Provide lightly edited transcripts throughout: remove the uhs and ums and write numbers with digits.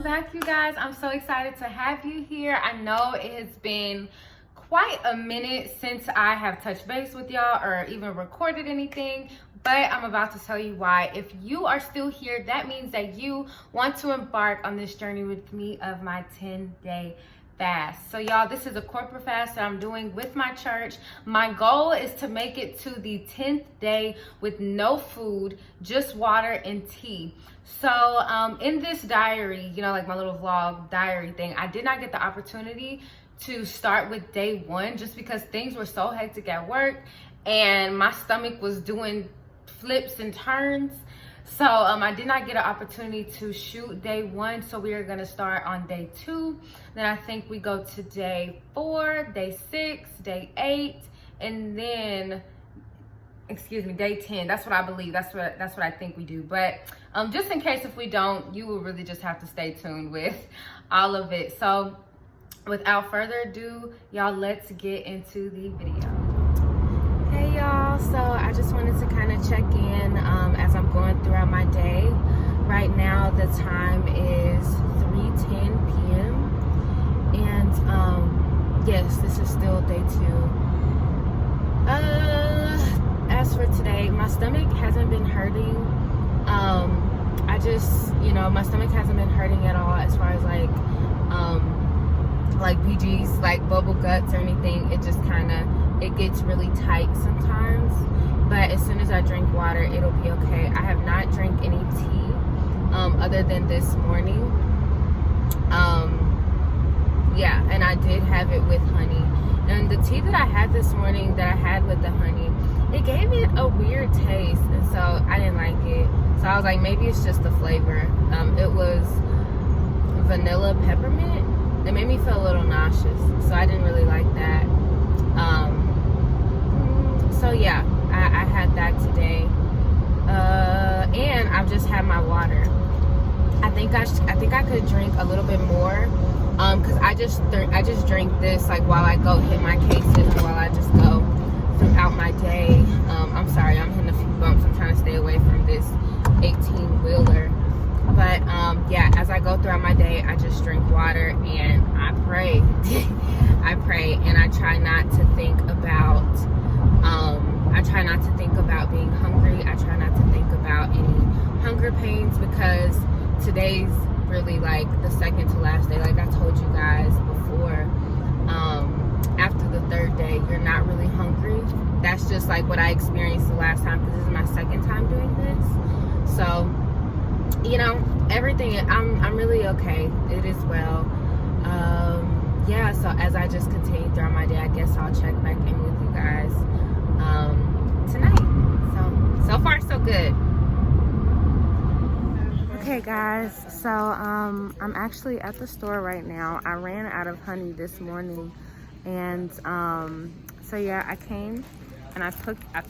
back, you guys. I'm so excited to have you here. I know it has been quite a minute since I have touched base with y'all or even recorded anything, but I'm about to tell you why. If you are still here, that means that you want to embark on this journey with me of my 10-day fast. So y'all, this is a corporate fast that I'm doing with my church. My goal is to make it to the 10th day with no food, just water and tea. So in this diary, you know, like my little vlog diary thing, I did not get the opportunity to start with day one just because things were so hectic at work and my stomach was doing flips and turns. So I did not get an opportunity to shoot day one. So we are gonna start on day 2. Then I think we go to day 4, day 6, day 8, and then, excuse me, day 10. That's what I believe. That's what I think we do. But just in case if we don't, you will really just have to stay tuned with all of it. So without further ado, y'all, let's get into the video. Hey y'all, so I just wanted to kind of check in as I'm going throughout my day. Right now the time is 3:10 p.m. and yes, this is still day 2. As for today, my stomach hasn't been hurting. I just, you know, my stomach hasn't been hurting at all as far as like BGs, like bubble guts or anything. It just kind of, it gets really tight sometimes, but as soon as I drink water, it'll be okay. I have not drank any tea other than this morning. Yeah, and I did have it with honey. And the tea that I had this morning that I had with the honey, it gave it a weird taste, and so I didn't like it. So I was like, maybe it's just the flavor. It was vanilla peppermint. It made me feel a little nauseous, so I didn't really like that. So yeah, I had that today, and I've just had my water. I think I could drink a little bit more, cause I just drink this like while I go hit my cases and while I just go throughout my day. I'm sorry, I'm hitting a few bumps. I'm trying to stay away from this 18-wheeler. But yeah, as I go throughout my day, I just drink water and I pray. I pray, and I try not to think about being hungry. I try not to think about any hunger pains, because today's really like the second to last day. Like I told you guys before, after the 3rd day, you're not really hungry. That's just like what I experienced the last time, because this is my second time doing this. So, you know, everything, I'm really okay. It is well. Yeah, so as I just continue throughout my day, I guess I'll check back in with you guys tonight. So far so good. Okay guys, so I'm actually at the store right now. I ran out of honey this morning, and so yeah, I came and I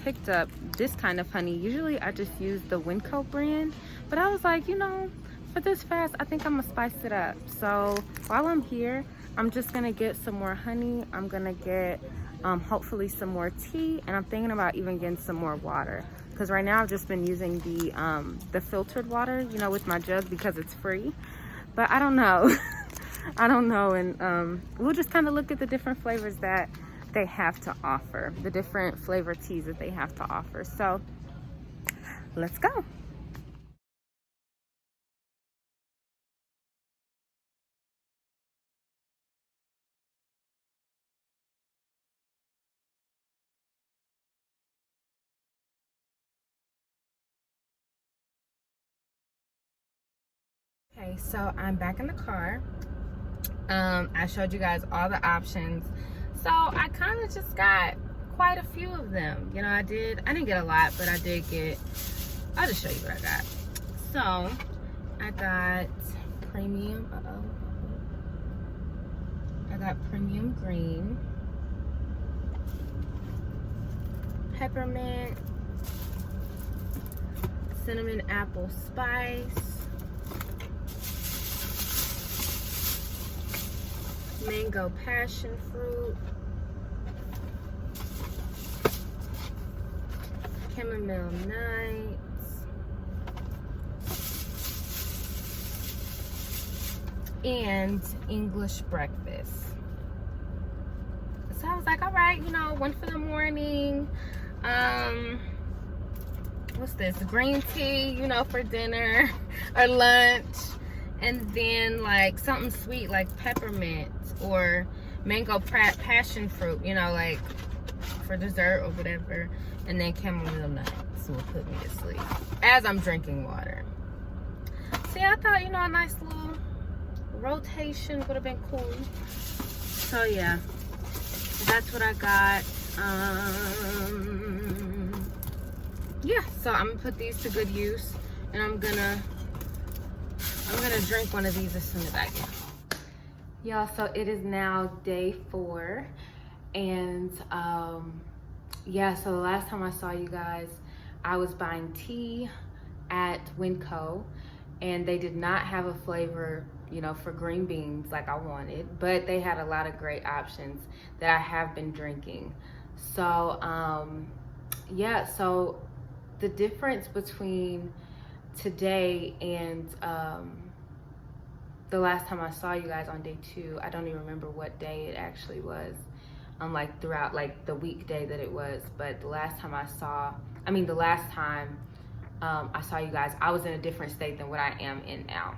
picked up this kind of honey. Usually I just use the Winco brand, but I was like, you know, for this fast, I think I'm gonna spice it up. So while I'm here, I'm just gonna get some more honey. I'm gonna get hopefully some more tea, and I'm thinking about even getting some more water, because right now I've just been using the filtered water, you know, with my jug because it's free. But I don't know. I don't know, and we'll just kind of look at the different flavors that they have to offer, the different flavor teas that they have to offer. So let's go. Okay, so I'm back in the car. I showed you guys all the options. So I kind of just got quite a few of them. You know, I didn't get a lot, but I did get, I'll just show you what I got. So I got premium, I got premium green, peppermint, cinnamon apple spice, mango passion fruit, chamomile nights, and English breakfast. So I was like, all right, you know, one for the morning. What's this? Green tea, you know, for dinner or lunch. And then like something sweet like peppermint or mango passion fruit, you know, like for dessert or whatever. And then chamomile nuts will put me to sleep as I'm drinking water. See, I thought, you know, a nice little rotation would have been cool. So yeah, that's what I got. Yeah, so I'm gonna put these to good use, and I'm gonna drink one of these as soon as I get home. Y'all, so it is now day 4, and yeah, so the last time I saw you guys, I was buying tea at Winco, and they did not have a flavor, you know, for green beans like I wanted, but they had a lot of great options that I have been drinking. So yeah, so the difference between today and the last time I saw you guys on day 2, I don't even remember what day it actually was, like throughout like the weekday that it was, but the last time I saw you guys, I was in a different state than what I am in now.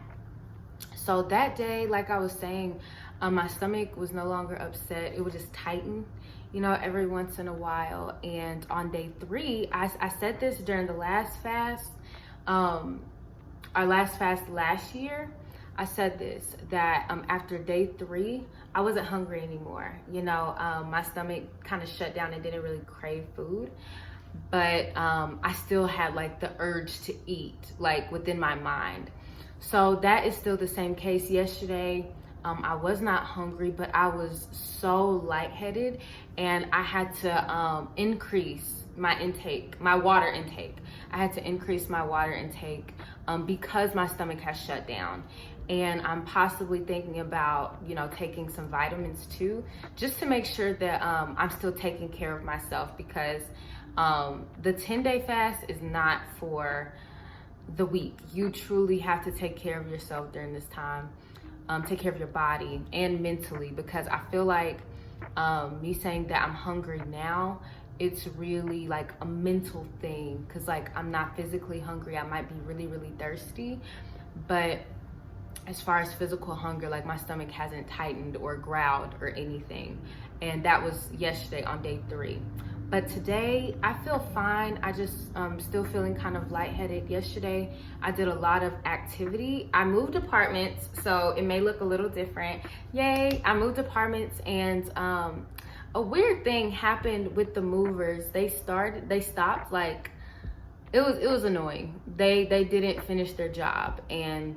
So that day, like I was saying, my stomach was no longer upset. It would just tighten, you know, every once in a while. And on day 3, I said this during the last fast, our last fast last year. I said this, that after day 3, I wasn't hungry anymore. You know, my stomach kind of shut down and didn't really crave food. But I still had like the urge to eat, like within my mind. So that is still the same case. Yesterday, I was not hungry, but I was so lightheaded, and I had to increase my intake, my water intake. I had to increase my water intake because my stomach has shut down. And I'm possibly thinking about, you know, taking some vitamins too, just to make sure that I'm still taking care of myself, because the 10-day fast is not for the weak. You truly have to take care of yourself during this time. Take care of your body and mentally, because I feel like me saying that I'm hungry now, it's really like a mental thing, because like I'm not physically hungry. I might be really, really thirsty, but as far as physical hunger, like my stomach hasn't tightened or growled or anything. And that was yesterday on day 3. But today I feel fine. I just still feeling kind of lightheaded. Yesterday I did a lot of activity. I moved apartments, so it may look a little different. Yay, I moved apartments, and a weird thing happened with the movers. They stopped, like it was annoying. They didn't finish their job, and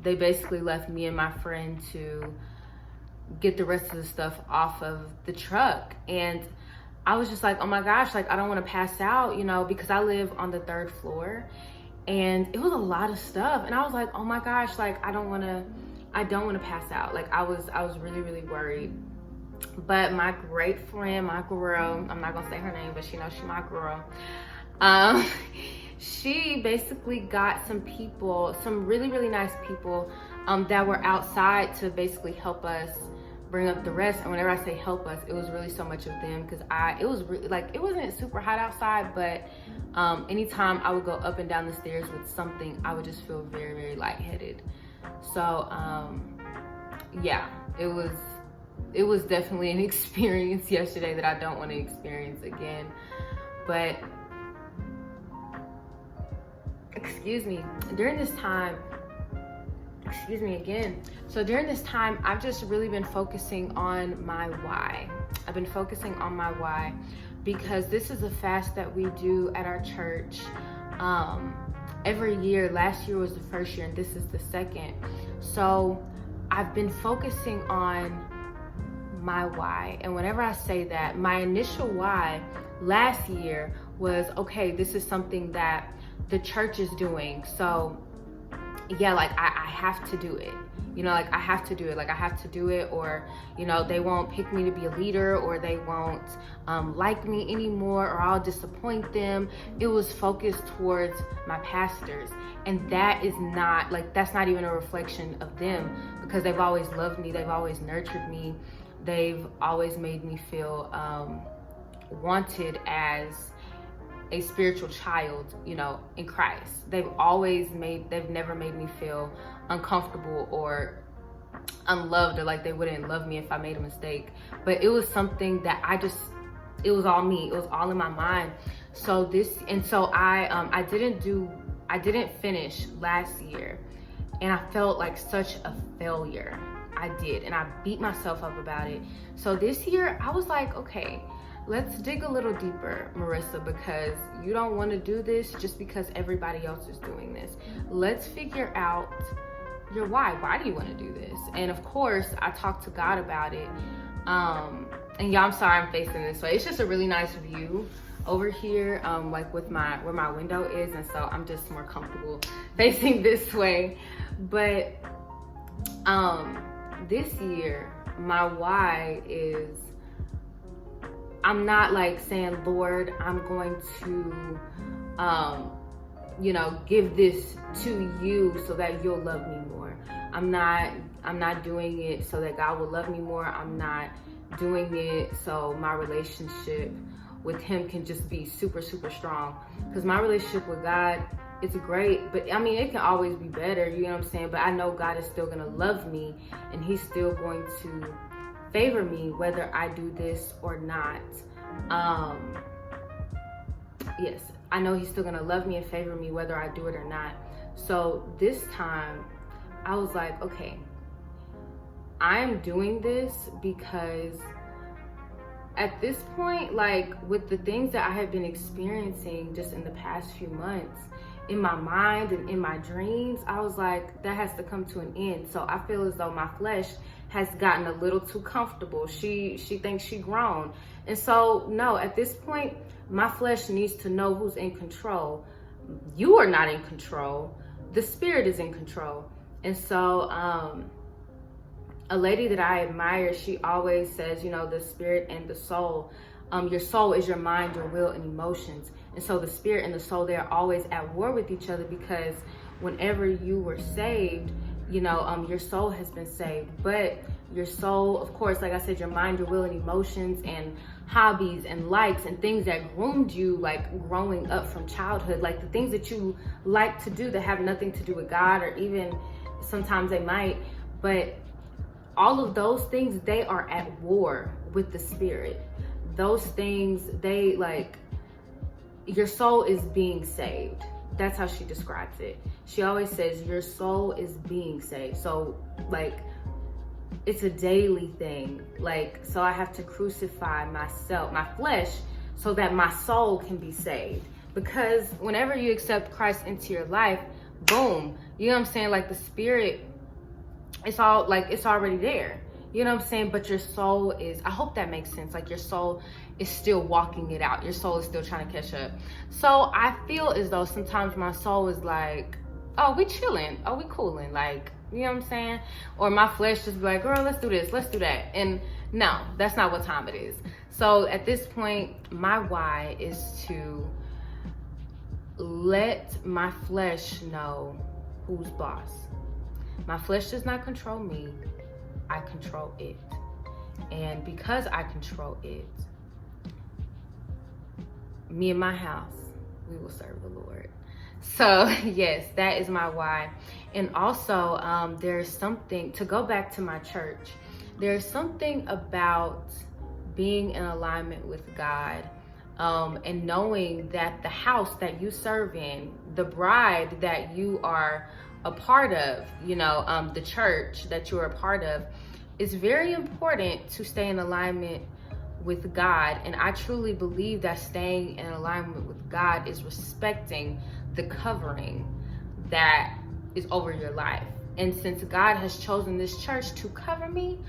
they basically left me and my friend to get the rest of the stuff off of the truck. And I was just like, oh my gosh, like I don't want to pass out, you know, because I live on the 3rd floor, and it was a lot of stuff. And I was like, oh my gosh, like I don't want to pass out. Like I was really, really worried. But my great friend, my girl, I'm not gonna say her name, but she knows she's my girl. She basically got some people, some really, really nice people that were outside to basically help us bring up the rest. And whenever I say help us, it was really so much of them, because it was really like, it wasn't super hot outside, but anytime I would go up and down the stairs with something, I would just feel very, very lightheaded. So yeah, it was definitely an experience yesterday that I don't want to experience again. But excuse me, during this time, excuse me again. So during this time, I've just really been focusing on my why. I've been focusing on my why, because this is a fast that we do at our church every year. Last year was the first year, and this is the second. So I've been focusing on my why. And whenever I say that, my initial why last year was, okay, this is something that the church is doing. So yeah, like I have to do it. You know, like I have to do it. Like I have to do it, or, you know, they won't pick me to be a leader, or they won't like me anymore, or I'll disappoint them. It was focused towards my pastors. And that is not, like, that's not even a reflection of them, because they've always loved me. They've always nurtured me. They've always made me feel wanted as a spiritual child, you know, in Christ. They've never made me feel uncomfortable or unloved, or like they wouldn't love me if I made a mistake. But it was something that it was all me. It was all in my mind. So I didn't finish last year, and I felt like such a failure. I did, and I beat myself up about it. So this year I was like, okay, let's dig a little deeper, Marissa, because you don't want to do this just because everybody else is doing this. Let's figure out your why. Why do you want to do this? And of course, I talked to God about it. And y'all, I'm sorry I'm facing this way. It's just a really nice view over here, like with where my window is, and so I'm just more comfortable facing this way. But this year, my why is, I'm not like saying, Lord, I'm going to, you know, give this to you so that you'll love me more. I'm not doing it so that God will love me more. I'm not doing it so my relationship with him can just be super, super strong. Because my relationship with God, it's great, but I mean, it can always be better, you know what I'm saying? But I know God is still gonna love me, and he's still going to favor me whether I do this or not. Yes, I know he's still gonna love me and favor me whether I do it or not. So this time I was like, okay, I am doing this because at this point, like with the things that I have been experiencing just in the past few months, in my mind and in my dreams, I was like, that has to come to an end. So I feel as though my flesh has gotten a little too comfortable. She thinks she grown. And so no, at this point, my flesh needs to know who's in control. You are not in control. The spirit is in control. And so a lady that I admire, she always says, you know, the spirit and the soul. Your soul is your mind, your will, and emotions. And so the spirit and the soul, they're always at war with each other, because whenever you were saved, you know, your soul has been saved. But your soul, of course, like I said, your mind, your will, and emotions, and hobbies and likes and things that groomed you, like growing up from childhood, like the things that you like to do that have nothing to do with God, or even sometimes they might, but all of those things, they are at war with the spirit. Those things, they like, your soul is being saved. That's how she describes it. She always says your soul is being saved. So like, it's a daily thing. Like, so I have to crucify myself, my flesh, so that my soul can be saved. Because whenever you accept Christ into your life, boom, you know what I'm saying? Like the spirit, it's all like, it's already there. You know what I'm saying? But your soul is, I hope that makes sense. Like your soul is still walking it out. Your soul is still trying to catch up. So I feel as though sometimes my soul is like, oh, we chilling. Oh, we cooling. Like, you know what I'm saying? Or my flesh just be like, girl, let's do this, let's do that. And no, that's not what time it is. So at this point, my why is to let my flesh know who's boss. My flesh does not control me. I control it. And because I control it, me and my house, we will serve the Lord. So yes, that is my why. And also, there's something, to go back to my church, there's something about being in alignment with God, and knowing that the house that you serve in, the bride that you are a part of, you know, the church that you're a part of, is very important to stay in alignment with God. And I truly believe that staying in alignment with God is respecting the covering that is over your life. And since God has chosen this church to cover me,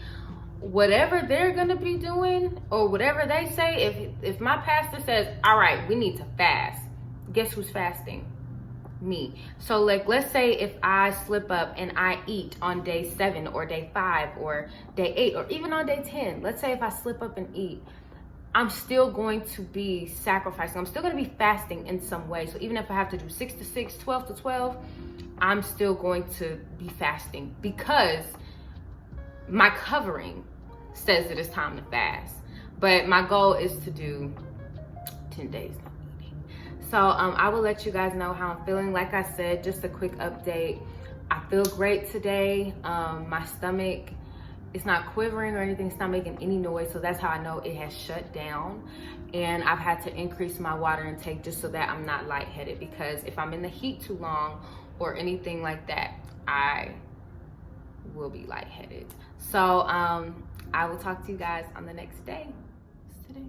whatever they're gonna be doing, or whatever they say, if my pastor says, all right, we need to fast, guess who's fasting? me. So like, let's say if I slip up and I eat on day 7 or day 5 or day 8 or even on day 10, let's say if I slip up and eat, I'm still going to be sacrificing. I'm still going to be fasting in some way. So even if I have to do 6 to 6, 12 to 12, I'm still going to be fasting because my covering says that it's time to fast. But my goal is to do 10 days not eating. So I will let you guys know how I'm feeling. Like I said, just a quick update. I feel great today. My stomach, it's not quivering or anything. It's not making any noise. So that's how I know it has shut down. And I've had to increase my water intake just so that I'm not lightheaded, because if I'm in the heat too long or anything like that, I will be lightheaded. So I will talk to you guys on the next day. What's today?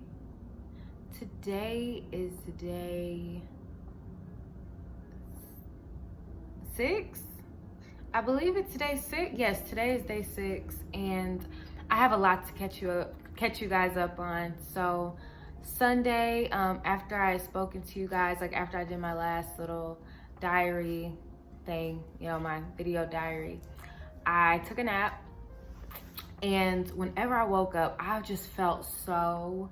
Today is day 6. I believe it's day 6. Yes, today is day 6, and I have a lot to catch you guys up on. So Sunday, after I had spoken to you guys, like after I did my last little diary thing, you know, my video diary, I took a nap, and whenever I woke up, I just felt so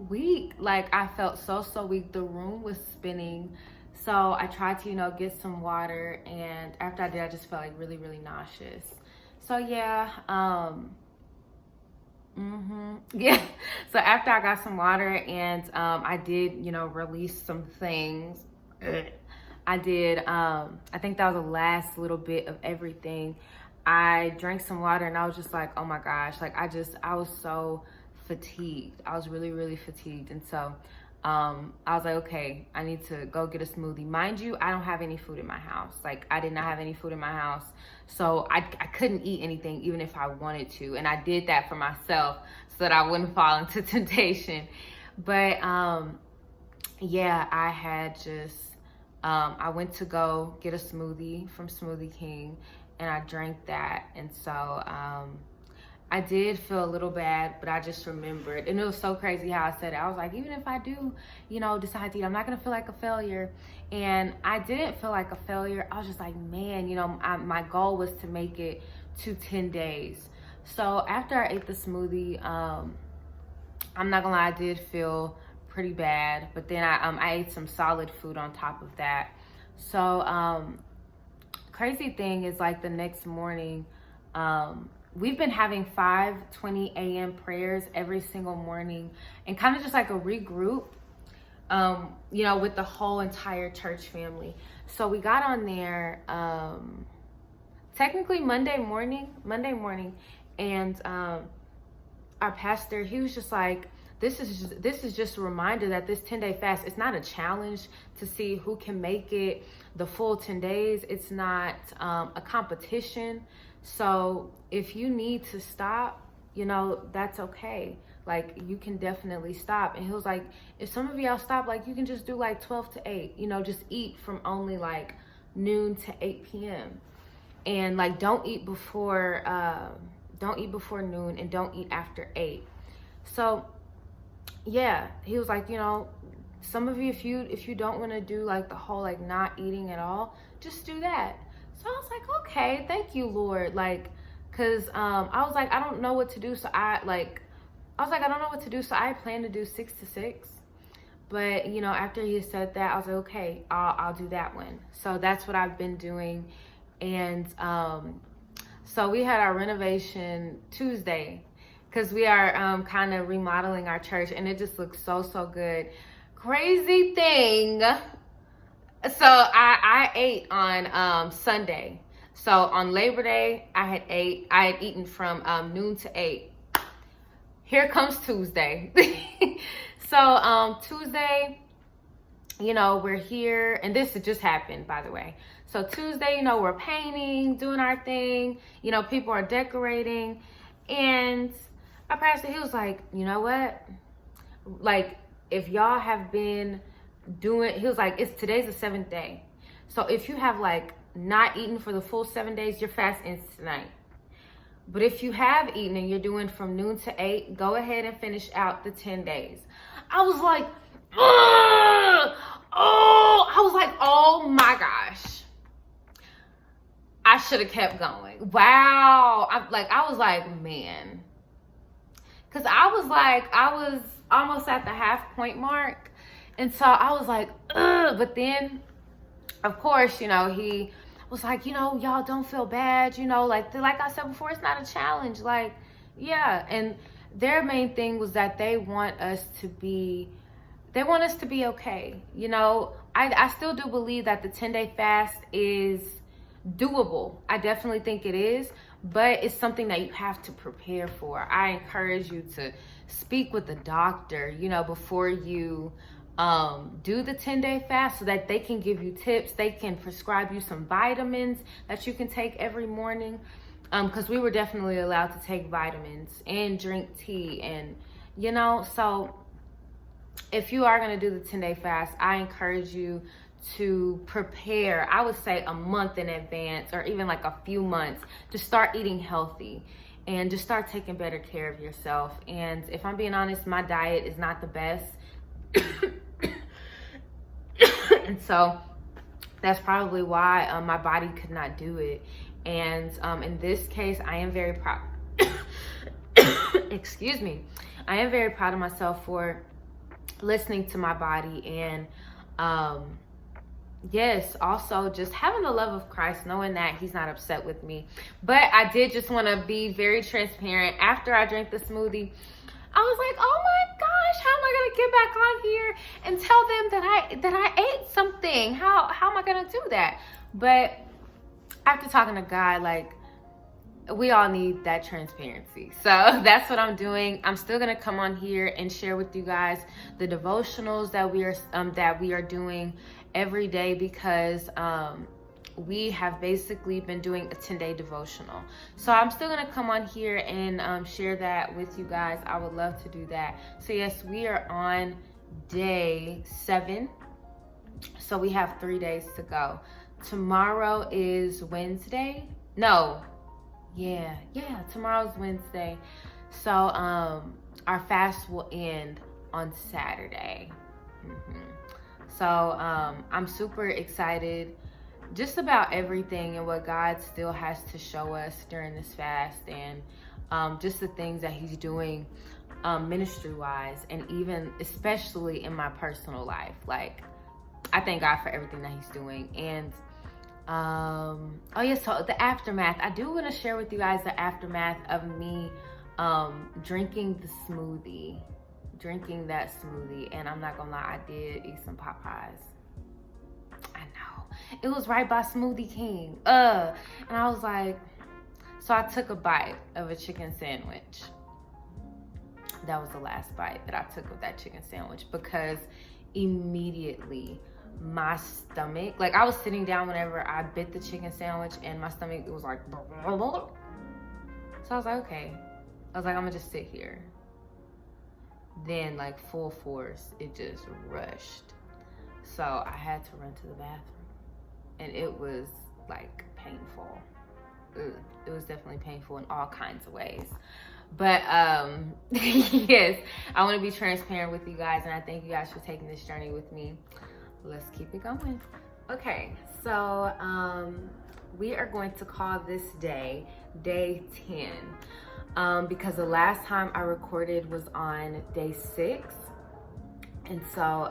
weak. Like I felt so weak. The room was spinning. So I tried to, you know, get some water, and after I did, I just felt like really nauseous. So yeah, yeah. So after I got some water and I did, you know, release some things. I did, I think that was the last little bit of everything. I drank some water and I was just like, oh my gosh, like I was so fatigued. I was really fatigued. And so I was like, okay, I need to go get a smoothie. Mind you, I don't have any food in my house. Like I did not have any food in my house. So I couldn't eat anything even if I wanted to. And I did that for myself so that I wouldn't fall into temptation. But yeah, I had just, I went to go get a smoothie from Smoothie King, and I drank that. And so I did feel a little bad, but I just remembered, and it was so crazy how I said it. I was like, even if I do, you know, decide to eat, I'm not gonna feel like a failure. And I didn't feel like a failure. I was just like, man, you know, my goal was to make it to 10 days. So after I ate the smoothie, I'm not gonna lie, I did feel pretty bad, but then I ate some solid food on top of that. So crazy thing is, like, the next morning, we've been having 5:20 a.m. prayers every single morning, and kind of just like a regroup, you know, with the whole entire church family. So we got on there technically Monday morning, and our pastor, he was just like, this is just a reminder that this 10-day fast, it's not a challenge to see who can make it the full 10 days. It's not a competition. So if you need to stop, you know, that's okay. Like, you can definitely stop. And he was like, if some of y'all stop, like, you can just do like 12 to 8, you know, just eat from only like noon to 8 p.m. And like, don't eat before noon, and don't eat after 8. So yeah, he was like, you know, some of you, if you don't want to do like the whole like not eating at all, just do that. So I was like, okay, thank you, Lord. Like, cause I was like, I don't know what to do. So I don't know what to do. So I plan to do 6 to 6. But, you know, after he said that, I was like, okay, I'll do that one. So that's what I've been doing. And so we had our renovation Tuesday, because we are kind of remodeling our church, and it just looks so good. Crazy thing. So I ate on Sunday. So on Labor Day, I had eaten from noon to 8. Here comes Tuesday. So Tuesday, you know, we're here, and this had just happened, by the way. So Tuesday, you know, we're painting, doing our thing, you know, people are decorating, and our pastor, he was like, you know what? Like, if y'all have been doing, he was like, today's the 7th day. So if you have like not eaten for the full 7 days, your fast ends tonight. But if you have eaten and you're doing from noon to 8, go ahead and finish out the 10 days. I was like, Oh, I was like, oh my gosh. I should have kept going. Wow. I was like, man. Because I was almost at the half point mark. And so I was like, ugh. But then, of course, you know, he was like, you know, y'all don't feel bad. You know, like I said before, it's not a challenge. Like, yeah. And their main thing was that they want us to be okay. You know, I still do believe that the 10-day fast is doable. I definitely think it is, but it's something that you have to prepare for. I encourage you to speak with the doctor, you know, before you do the 10-day fast, so that they can give you tips. They can prescribe you some vitamins that you can take every morning, because we were definitely allowed to take vitamins and drink tea, and you know, so if you are going to do the 10-day fast, I encourage you to prepare, I would say a month in advance, or even like a few months, to start eating healthy and just start taking better care of yourself. And if I'm being honest, my diet is not the best. And so that's probably why my body could not do it. And in this case, I am very proud. Excuse me. I am very proud of myself for listening to my body, and yes, also just having the love of Christ, knowing that he's not upset with me. But I did just want to be very transparent. After I drank the smoothie, I was like, oh my gosh, how am I gonna get back on here and tell them that I ate something? How am I gonna do that? But after talking to God, like, we all need that transparency. So that's what I'm doing. I'm still gonna come on here and share with you guys the devotionals that we are doing every day, because we have basically been doing a 10-day devotional. So I'm still gonna come on here and share that with you guys. I would love to do that. So yes, we are on day 7. So we have 3 days to go. Tomorrow is Wednesday. No. Yeah, tomorrow's Wednesday. So our fast will end on Saturday. So I'm super excited just about everything and what God still has to show us during this fast, and just the things that he's doing ministry wise, and even especially in my personal life. Like, I thank God for everything that he's doing. And oh yeah, so the aftermath, I do want to share with you guys the aftermath of me drinking that smoothie. And I'm not gonna lie, I did eat some Popeyes. I know, it was right by Smoothie King, and I was like, so I took a bite of a chicken sandwich. That was the last bite that I took of that chicken sandwich, because immediately my stomach, like, I was sitting down whenever I bit the chicken sandwich, and my stomach, it was like, so I was like, okay. I was like, I'm gonna just sit here. Then, like, full force, it just rushed. So I had to run to the bathroom, and it was like painful. It was definitely painful in all kinds of ways. But yes, I want to be transparent with you guys, and I thank you guys for taking this journey with me. Let's keep it going. Okay, so we are going to call this day 10, because the last time I recorded was on day 6. And so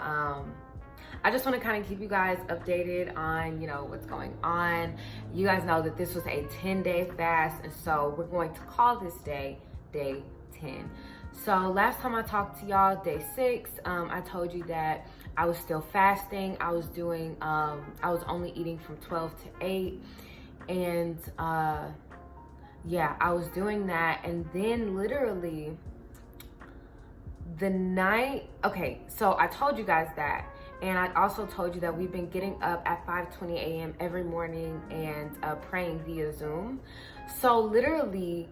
I just want to kind of keep you guys updated on, you know, what's going on. You guys know that this was a 10-day fast, and so we're going to call this day 10. So last time I talked to y'all, day 6, I told you that I was still fasting. I was doing, I was only eating from 12 to 8. And yeah, I was doing that. And then literally the night, okay, so I told you guys that. And I also told you that we've been getting up at 5:20 a.m. every morning and praying via Zoom. So literally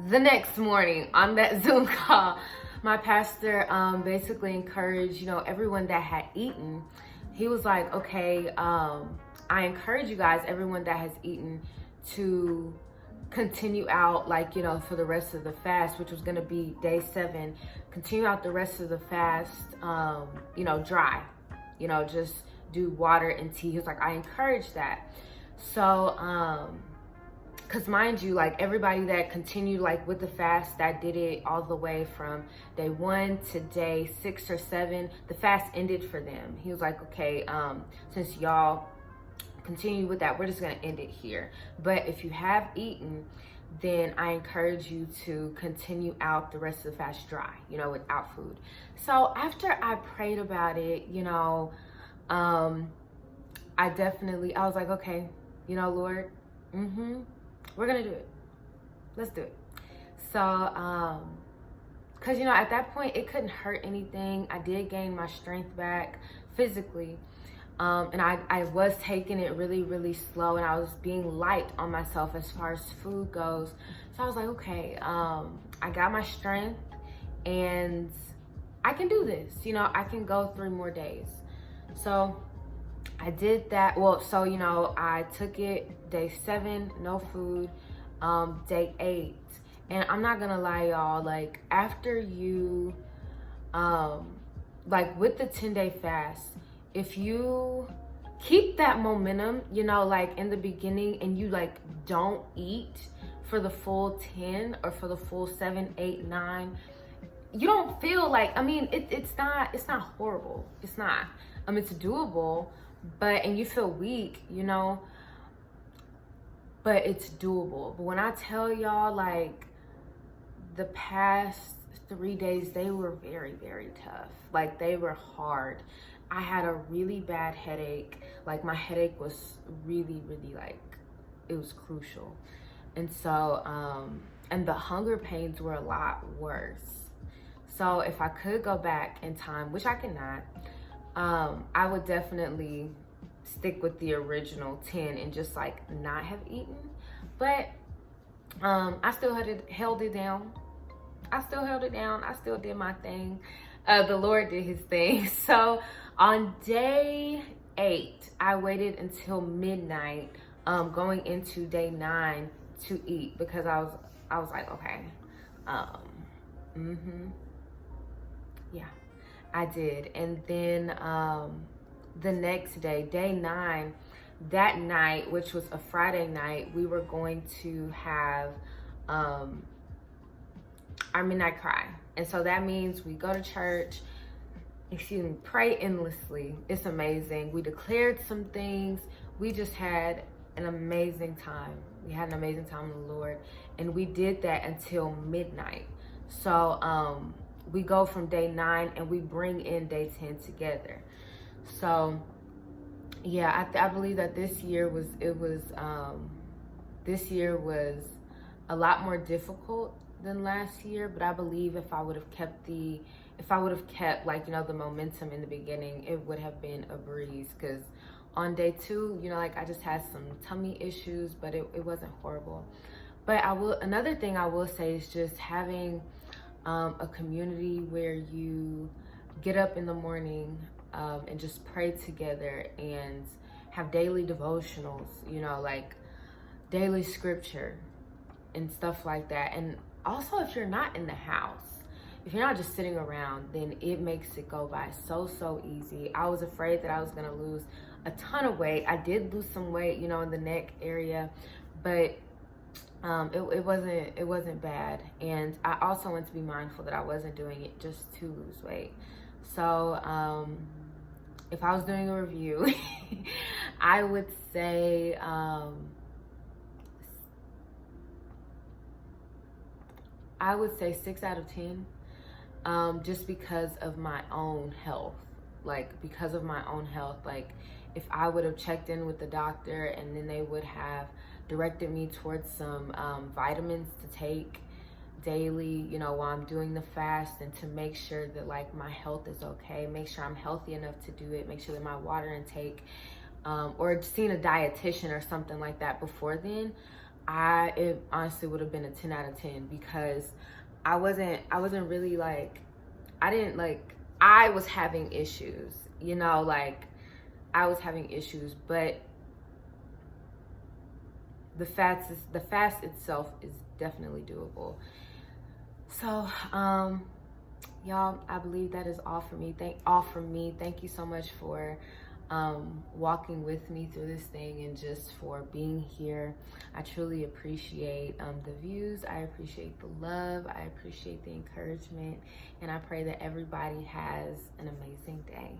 the next morning on that Zoom call, my pastor basically encouraged, you know, everyone that had eaten. He was like, okay, I encourage you guys, everyone that has eaten, to continue out, like, you know, for the rest of the fast, which was going to be day 7, continue out the rest of the fast, you know, dry. just do water and tea. He was like, I encourage that. So, because mind you, like everybody that continued like with the fast, that did it all the way from day 1 to day 6 or 7, the fast ended for them. He was like, okay, since y'all continue with that, we're just gonna end it here. But if you have eaten, then I encourage you to continue out the rest of the fast dry, without food. So after I prayed about it, I was like, okay, Lord, we're gonna do it. Let's do it. So, cause at that point it couldn't hurt anything. I did gain my strength back physically. And I was taking it really, really slow, and I was being light on myself as far as food goes. So I was like, okay, I got my strength and I can do this. I can go 3 more days. So I did that. Well, so, I took it day 7, no food, day 8. And I'm not gonna lie, y'all, like after you, like with the 10-day fast, if you keep that momentum, like in the beginning, and you like don't eat for the full 10 or for the full 7, 8, 9, you don't feel like, it's not horrible. It's not. It's doable, and you feel weak, but it's doable. But when I tell y'all, like the past 3 days, they were very, very tough. Like they were hard. I had a really bad headache. Like my headache was really, really like, it was crucial. And so, and the hunger pains were a lot worse. So if I could go back in time, which I cannot, I would definitely stick with the original 10 and just like not have eaten. But I still held it down. I still did my thing. The Lord did his thing. So on day 8, I waited until midnight, going into day 9 to eat, because I was like, okay, yeah, I did. And then the next day, day 9, that night, which was a Friday night, we were going to have our midnight cry. And so that means we go to church, pray endlessly. It's amazing. We declared some things. We just had an amazing time. We had an amazing time in the Lord. And we did that until midnight. So we go from day 9 and we bring in day 10 together. So yeah, I believe that this year was a lot more difficult than last year, but I believe if I would have kept like, the momentum in the beginning, it would have been a breeze. Because on day 2, like I just had some tummy issues, but it wasn't horrible. But another thing I will say is just having a community where you get up in the morning and just pray together and have daily devotionals, like daily scripture and stuff like that. And also, if you're not in the house, if you're not just sitting around, then it makes it go by so easy. I was afraid that I was gonna lose a ton of weight. I did lose some weight, in the neck area, but it wasn't bad. And I also want to be mindful that I wasn't doing it just to lose weight. So if I was doing a review, I would say I would say 6 out of 10, just because of my own health. Like, if I would have checked in with the doctor and then they would have directed me towards some vitamins to take daily, while I'm doing the fast, and to make sure that like my health is okay, make sure I'm healthy enough to do it, make sure that my water intake, or seeing a dietitian or something like that before then, it honestly would have been a 10 out of 10, because I wasn't really like, I was having issues, I was having issues, but the fast itself is definitely doable. So, y'all, I believe that is all for me. Thank you so much for walking with me through this thing and just for being here. I truly appreciate the views. I appreciate the love. I appreciate the encouragement. And I pray that everybody has an amazing day.